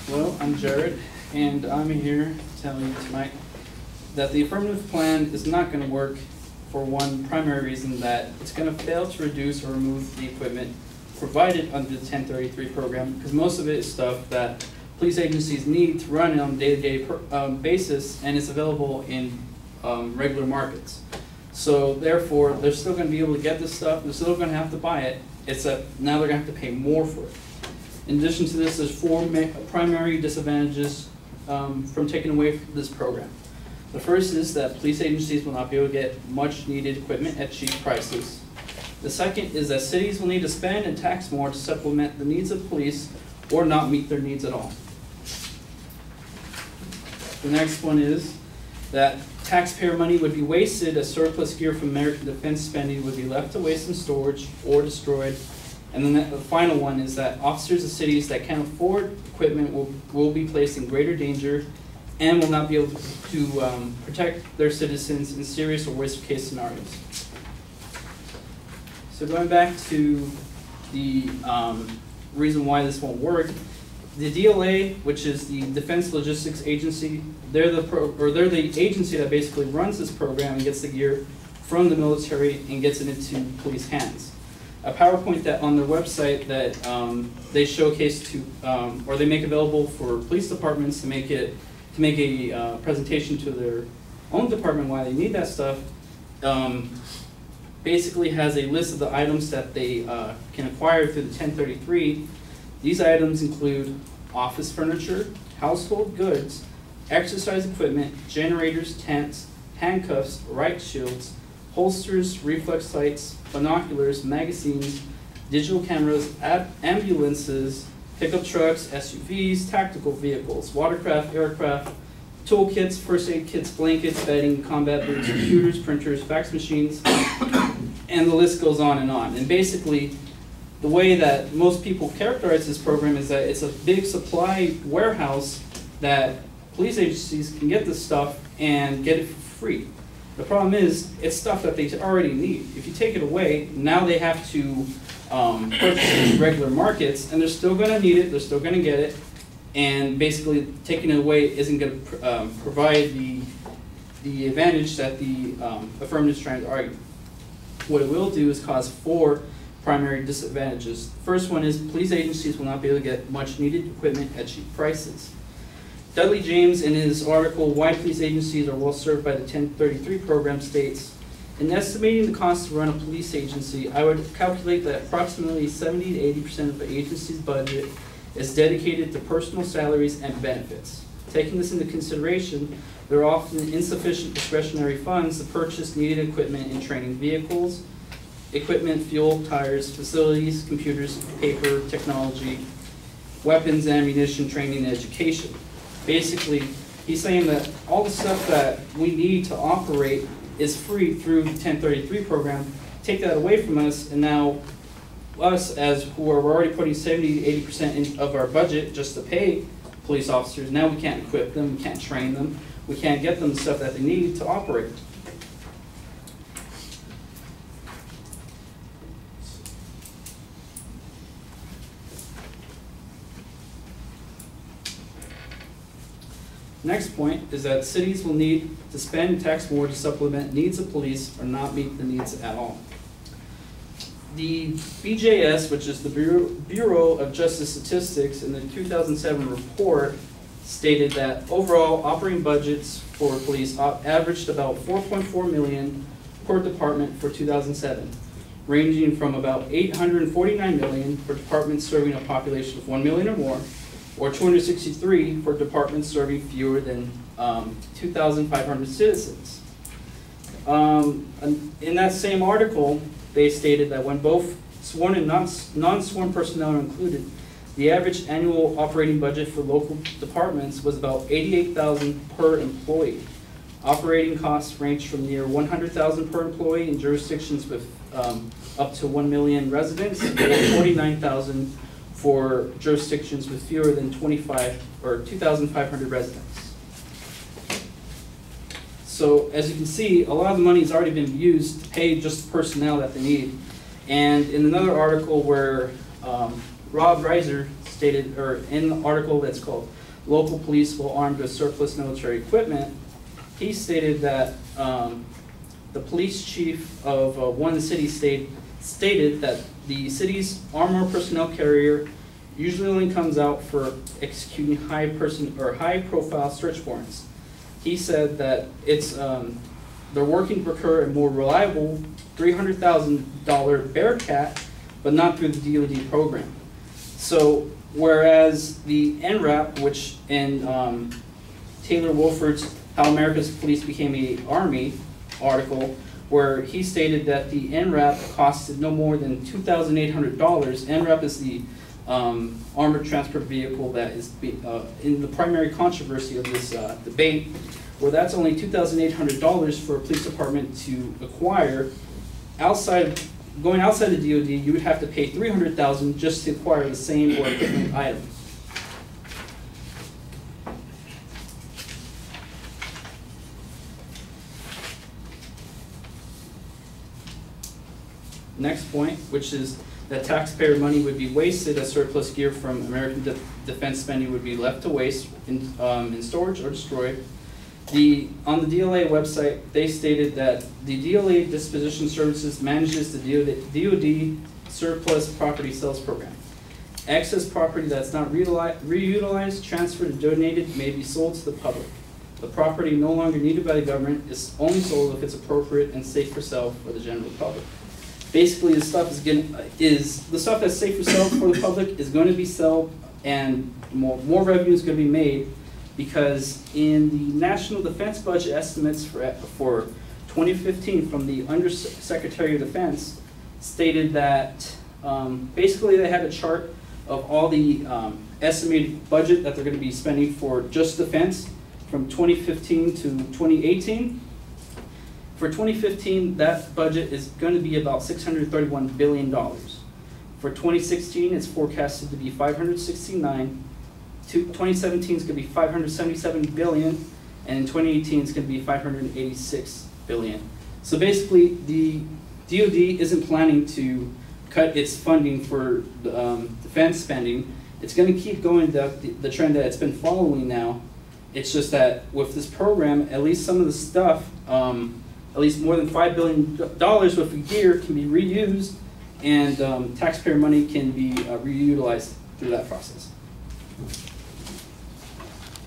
Well, I'm Jared, and I'm here to tell you tonight that the affirmative plan is not going to work for one primary reason, that it's going to fail to reduce or remove the equipment provided under the 1033 program, because most of it is stuff that police agencies need to run on a day-to-day basis, and it's available in regular markets. So therefore, they're still going to be able to get this stuff, they're still going to have to buy it, except now they're going to have to pay more for it. In addition to this, there's four primary disadvantages from taking away from this program. The first is that police agencies will not be able to get much needed equipment at cheap prices. The second is that cities will need to spend and tax more to supplement the needs of police or not meet their needs at all. The next one is that taxpayer money would be wasted as surplus gear from American defense spending would be left to waste in storage or destroyed. And then the final one is that officers of cities that can't afford equipment will be placed in greater danger and will not be able to protect their citizens in serious or worst case scenarios. So going back to the reason why this won't work, the DLA, which is the Defense Logistics Agency, they're the agency that basically runs this program and gets the gear from the military and gets it into police hands. A PowerPoint that on their website that they showcase to, or they make available for police departments to make a presentation to their own department why they need that stuff, basically has a list of the items that they can acquire through the 1033. These items include office furniture, household goods, exercise equipment, generators, tents, handcuffs, riot shields, holsters, reflex sights, binoculars, magazines, digital cameras, ambulances, pickup trucks, SUVs, tactical vehicles, watercraft, aircraft, toolkits, first aid kits, blankets, bedding, combat boots, computers, printers, fax machines, and the list goes on and on. And basically, the way that most people characterize this program is that it's a big supply warehouse that police agencies can get this stuff and get it for free. The problem is, it's stuff that they already need. If you take it away, now they have to purchase it in regular markets, and they're still going to need it, they're still going to get it, and basically taking it away isn't going to provide the advantage that the affirmative is trying to argue. What it will do is cause four primary disadvantages. The first one is police agencies will not be able to get much needed equipment at cheap prices. Dudley James, in his article, Why Police Agencies Are Well Served by the 1033 Program, states, in estimating the cost to run a police agency, I would calculate that approximately 70 to 80% of the agency's budget is dedicated to personal salaries and benefits. Taking this into consideration, there are often insufficient discretionary funds to purchase needed equipment in training vehicles, equipment, fuel, tires, facilities, computers, paper, technology, weapons, ammunition, training, and education. Basically, he's saying that all the stuff that we need to operate is free through the 1033 program. Take that away from us, and now us, as who are already putting 70 to 80% of our budget just to pay police officers, now we can't equip them, we can't train them, we can't get them the stuff that they need to operate. Next point is that cities will need to spend and tax more to supplement needs of police or not meet the needs at all. The BJS, which is the Bureau of Justice Statistics, in the 2007 report stated that overall operating budgets for police averaged about $4.4 million per department for 2007, ranging from about $849 million for departments serving a population of 1 million or more, or 263 for departments serving fewer than 2,500 citizens. In that same article, they stated that when both sworn and non-sworn personnel are included, the average annual operating budget for local departments was about $88,000 per employee. Operating costs range from near $100,000 per employee in jurisdictions with up to 1 million residents, or $49,000 for jurisdictions with fewer than 2,500 residents. So as you can see, a lot of the money has already been used to pay just the personnel that they need. And in another article where Rob Reiser stated, or in the article that's called "Local Police Will Armed with Surplus Military Equipment," he stated that the police chief of one of the cities stated that the city's armored personnel carrier usually only comes out for executing high-profile search warrants. He said that it's they're working to procure a more reliable $300,000 Bearcat, but not through the DoD program. So whereas the NRAP, which in Taylor Wolford's "How America's Police Became an Army" article, where he stated that the NRAP costed no more than $2,800. NRAP is the armored transport vehicle that is in the primary controversy of this debate, where that's only $2,800 for a police department to acquire. Going outside the DoD, you would have to pay $300,000 just to acquire the same or equivalent item. Next point, which is that taxpayer money would be wasted as surplus gear from American defense spending would be left to waste in storage or destroyed. On the DLA website, they stated that the DLA Disposition Services manages the DoD surplus property sales program. Excess property that's not reutilized, transferred, or donated may be sold to the public. The property no longer needed by the government is only sold if it's appropriate and safe for sale for the general public. Basically, the stuff the stuff that's safe for sale for the public is going to be sold, and more revenue is going to be made, because in the National Defense Budget estimates for 2015 from the Undersecretary of Defense stated that basically they had a chart of all the estimated budget that they're going to be spending for just defense from 2015 to 2018. For 2015, that budget is going to be about $631 billion. For 2016, it's forecasted to be $569. 2017 is going to be $577 billion, and in 2018 it's going to be $586 billion. So basically, the DoD isn't planning to cut its funding for defense spending. It's going to keep going the trend that it's been following now. It's just that with this program, at least some of the stuff, at least more than $5 billion worth of gear can be reused, and taxpayer money can be reutilized through that process.